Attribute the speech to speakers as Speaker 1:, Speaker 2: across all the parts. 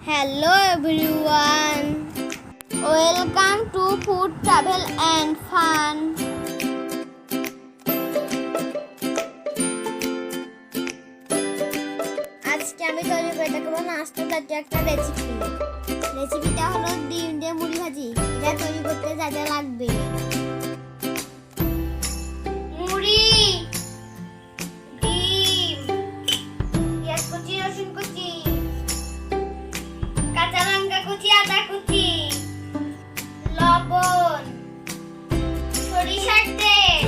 Speaker 1: Hello everyone, welcome to Food Travel and Fun. আজকে আমি তৈরি করে দেখাবো নাস্তা জাতীয় একটা রেসিপিটা হলো ডিম দিয়ে মুড়ি ভাজি। যা তৈরি করতে যা যা লাগবে: মুড়ি, ডিম, পেঁয়াজ কুচি, রসুন কুচি, কাঁচা লঙ্কা কুচি, আদা কুচি, লবণ, সরিষার তেল।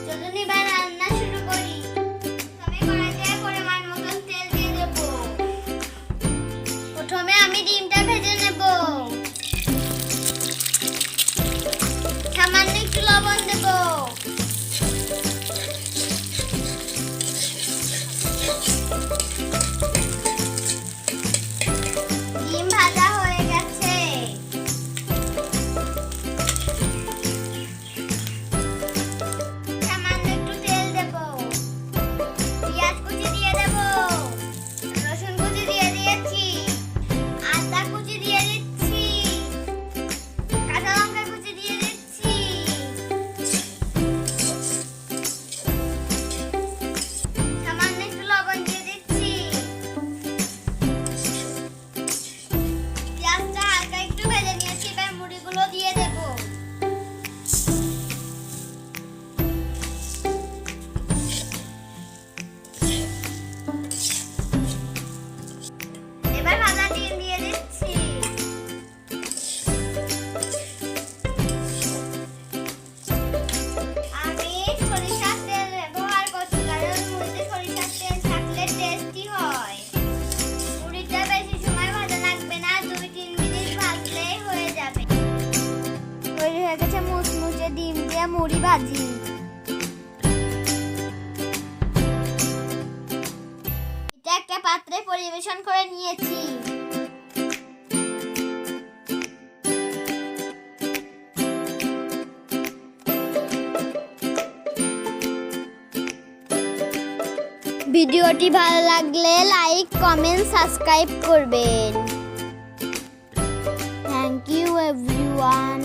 Speaker 1: চলুন এবার রান্না শুরু করি। আমি কড়াইতে পরিমাণ মতন তেল দিয়ে দেব। প্রথমে আমি ডিমটা ভেজে নেব। সামান্য একটু লবণ দেব। ডিম ভাজা হয়ে গেছে। সামান্য একটু তেল দেব। পেঁয়াজ কুচি দিয়ে দেব। রসুন কুচি দিয়ে দিয়েছি। আদা কুচি দিয়ে দিচ্ছি। কাঁচা লঙ্কা কুচি দিয়ে দিচ্ছি। সামান্য একটু লবণ দিয়ে দিচ্ছি। পেঁয়াজটা হালকা একটু ভেজে নিয়েছি। এবার মুড়িগুলো দিয়ে দেব। এবার ভাজা ডিম দিয়ে দিচ্ছি। আমি সরিষার তেল ব্যবহার করছি কারণ মুড়িতে সরিষার তেল থাকলে টেস্টি হয়। মুড়িটা বেশি সময় ভাজা লাগবে না, 2-3 মিনিট ভাজলেই হয়ে যাবে। তৈরি হয়ে গেছে মুচমুচে ডিম দিয়ে মুড়ি ভাজি। এটা একটা পাত্রে পরিবেশন করে নিয়েছি। ভিডিওটি ভালো লাগলে লাইক, কমেন্ট, সাবস্ক্রাইব করবেন। Thank you everyone.